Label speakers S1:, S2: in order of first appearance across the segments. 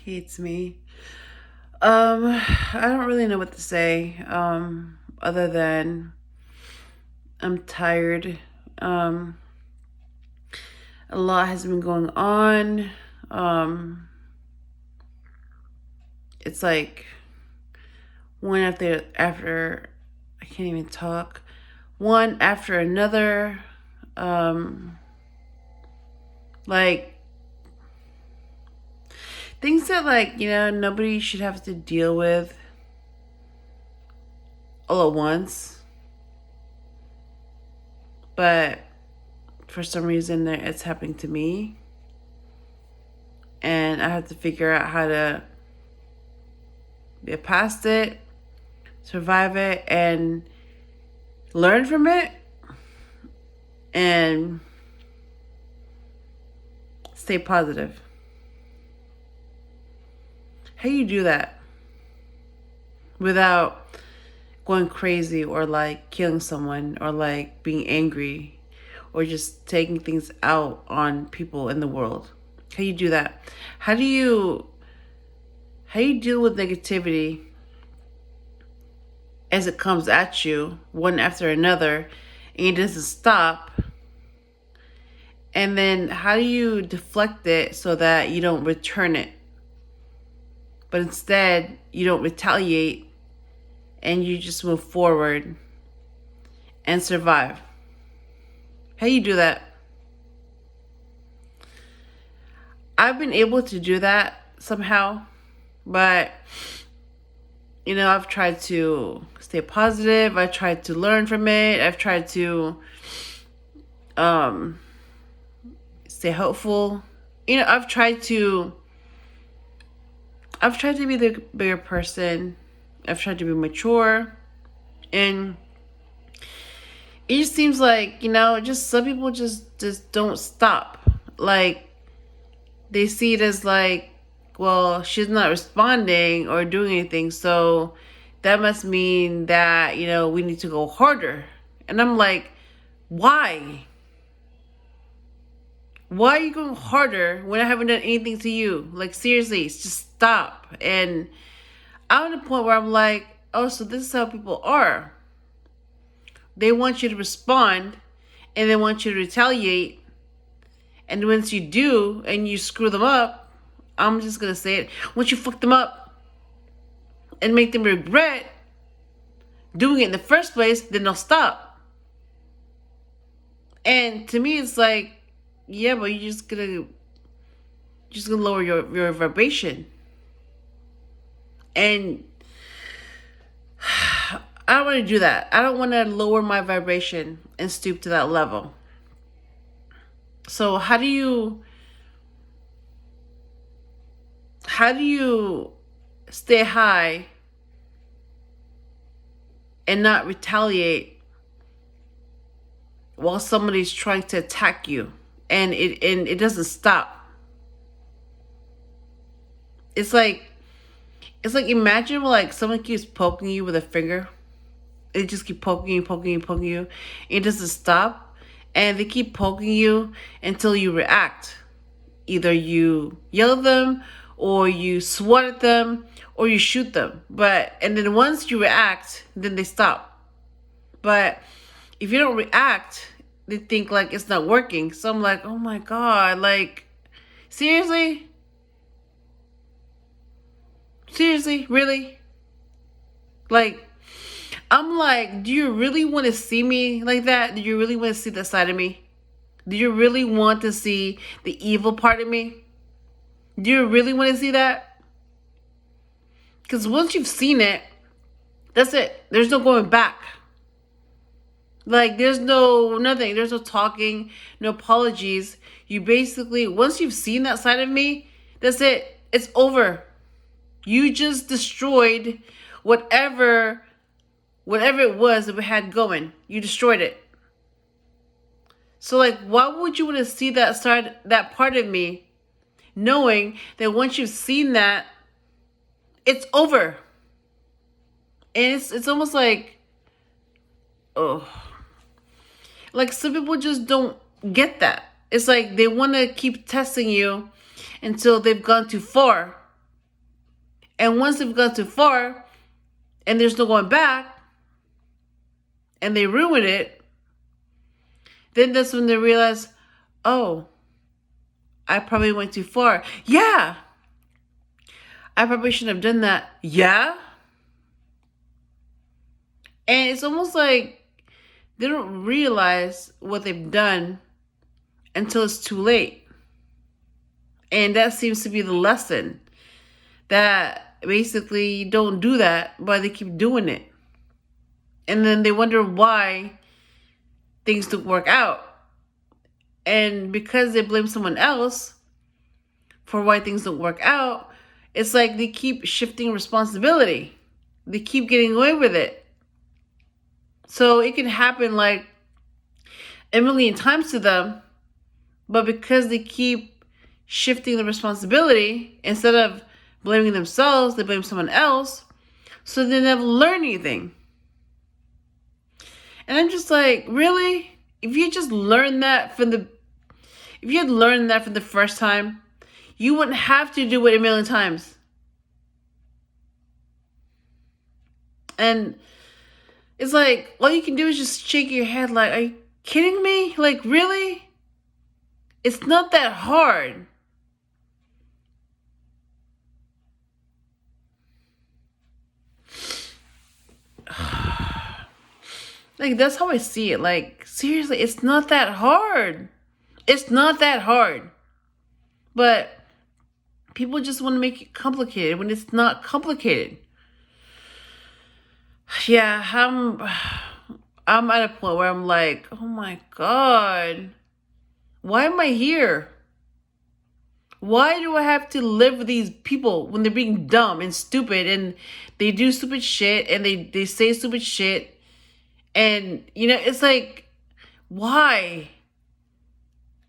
S1: Hates me. I don't really know what to say. Other than I'm tired. Um, a lot has been going on. Um, it's like one after I can't even talk. One after another. Um, like things that nobody should have to deal with all at once. But for some reason it's happening to me. And I have to figure out how to get past it, survive it, and learn from it, and stay positive. How do you do that without going crazy or like killing someone or like being angry or just taking things out on people in the world? How do you do that? How do you deal with negativity as it comes at you one after another and it doesn't stop? And then how do you deflect it so that you don't return it, but instead you don't retaliate and you just move forward and survive? How do you do that? I've been able to do that somehow, but I've tried to stay positive. I've tried to learn from it. I've tried to stay hopeful. I've tried to be the bigger person. I've tried to be mature. And it just seems like, just some people just don't stop. Like, they see it as like, well, she's not responding or doing anything, so that must mean that, we need to go harder. And I'm like, why? Why are you going harder when I haven't done anything to you? Like, seriously, just stop. And I'm at a point where I'm like, oh, so this is how people are. They want you to respond and they want you to retaliate. And once you do and you screw them up, I'm just going to say it. Once you fuck them up and make them regret doing it in the first place, then they'll stop. And to me, it's like, yeah, but you're just gonna lower your vibration. And I don't want to do that. I don't want to lower my vibration and stoop to that level. So how do you stay high and not retaliate while somebody's trying to attack you and it doesn't stop? It's like imagine like someone keeps poking you with a finger. They just keep poking you. It doesn't stop. And they keep poking you until you react. Either you yell at them, or you swat at them, or you shoot them. And then once you react, then they stop. But if you don't react, they think like it's not working. So I'm like, oh my God, like, seriously? Seriously? Really? Like, I'm like, do you really want to see me like that? Do you really want to see that side of me? Do you really want to see the evil part of me? Do you really want to see that? Because once you've seen it, that's it. There's no going back. Like, there's nothing. There's no talking, no apologies. You basically, once you've seen that side of me, that's it. It's over. You just destroyed whatever it was that we had going. You destroyed it. So like, why would you want to see that side, that part of me, knowing that once you've seen that, it's over? And it's almost like, oh, like some people just don't get that. It's like they want to keep testing you until they've gone too far. And once they've gone too far and there's no going back and they ruin it, then that's when they realize, oh, I probably went too far. Yeah. I probably shouldn't have done that. Yeah. And it's almost like they don't realize what they've done until it's too late. And that seems to be the lesson. That basically you don't do that, but they keep doing it. And then they wonder why things don't work out. And because they blame someone else for why things don't work out, it's like they keep shifting responsibility. They keep getting away with it. So it can happen like a million times to them, but because they keep shifting the responsibility, instead of blaming themselves, they blame someone else, so they never learn anything. And I'm just like, really? If you just learned that if you had learned that from the first time, you wouldn't have to do it a million times. And it's like, all you can do is just shake your head like, are you kidding me? Like, really? It's not that hard. Like, that's how I see it. Like, seriously, it's not that hard. It's not that hard. But people just want to make it complicated when it's not complicated. Yeah, I'm at a point where I'm like, oh my God, why am I here? Why do I have to live with these people when they're being dumb and stupid and they do stupid shit and they say stupid shit? And, it's like, why?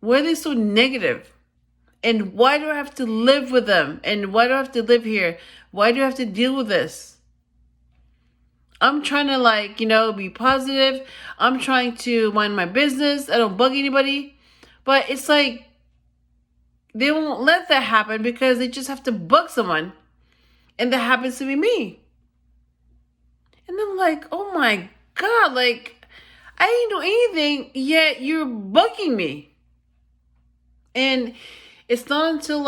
S1: Why are they so negative? And why do I have to live with them? And why do I have to live here? Why do I have to deal with this? I'm trying to be positive. I'm trying to mind my business. I don't bug anybody. But it's like, they won't let that happen because they just have to bug someone. And that happens to be me. And I'm like, oh my God, like, I didn't do anything, yet you're bugging me. And it's not until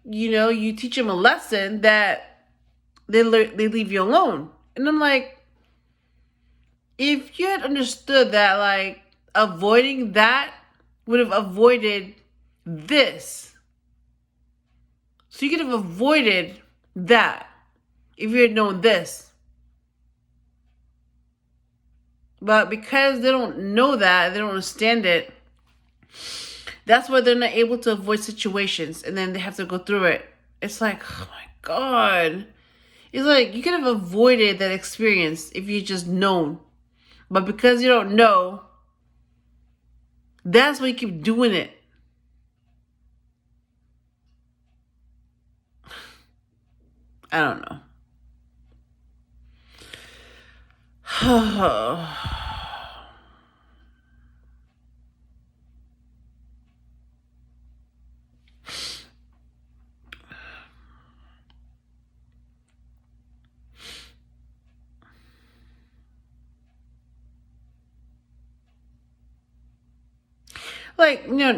S1: you teach them a lesson that they leave you alone. And I'm like, if you had understood that, avoiding that would have avoided this. So you could have avoided that if you had known this. But because they don't know that, they don't understand it, that's why they're not able to avoid situations, and then they have to go through it. It's like, oh my God. It's like, you could have avoided that experience if you just known. But because you don't know, that's why you keep doing it. I don't know.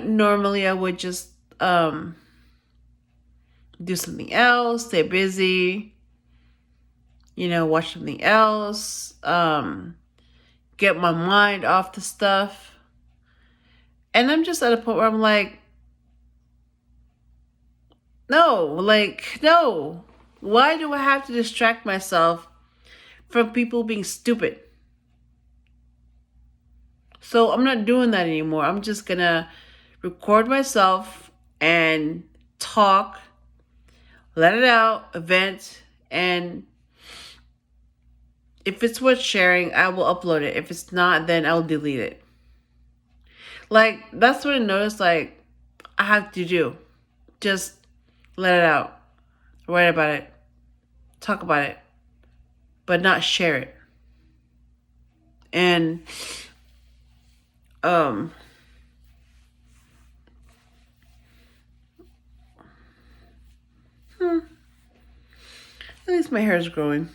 S1: Normally I would just do something else, stay busy, watch something else, get my mind off the stuff. And I'm just at a point where I'm like, no. Why do I have to distract myself from people being stupid? So I'm not doing that anymore. I'm just gonna record myself and talk, let it out, vent, and if it's worth sharing, I will upload it. If it's not, then I'll delete it. That's what I noticed, I have to do. Just let it out. Write about it. Talk about it. But not share it. And, At least my hair is growing.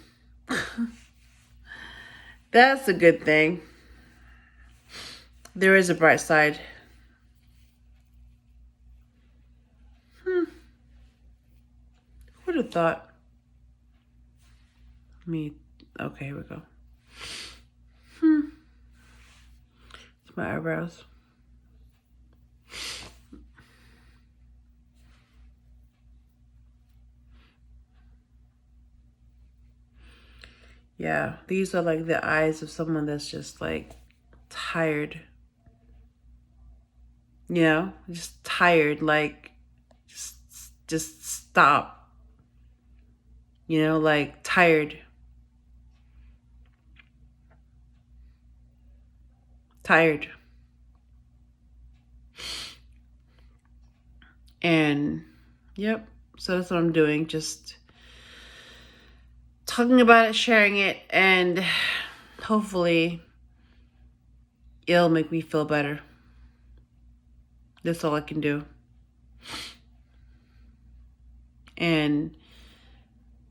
S1: That's a good thing. There is a bright side. Who would have thought? Me. Okay, here we go. It's my eyebrows. Yeah, these are like the eyes of someone that's just like tired. You know, just tired, like just stop. You know, like tired. Tired. And yep, so that's what I'm doing. Just talking about it, sharing it, and hopefully it'll make me feel better. That's all I can do. And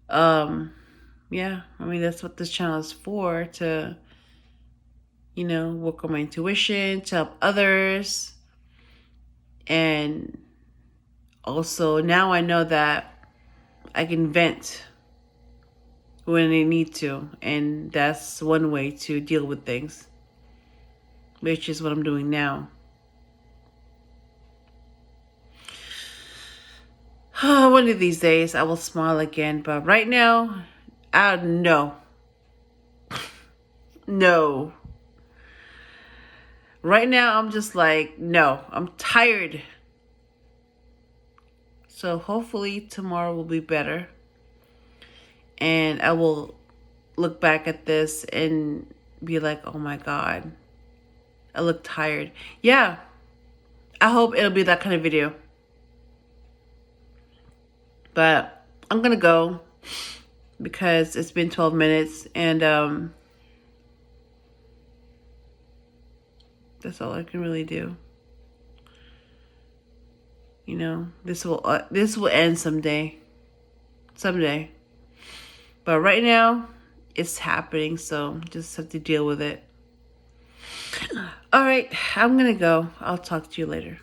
S1: yeah, I mean, that's what this channel is for, to, you know, work on my intuition, to help others. And also now I know that I can vent when I need to, and that's one way to deal with things, which is what I'm doing now. One of these days I will smile again, but right now, no. No. Right now I'm just like, no, I'm tired. So hopefully tomorrow will be better. And I will look back at this and be like, oh my God, I look tired. Yeah, I hope it'll be that kind of video. But I'm going to go because it's been 12 minutes and that's all I can really do. You know, this will end someday. Someday. But right now, it's happening, so just have to deal with it. All right, I'm going to go. I'll talk to you later.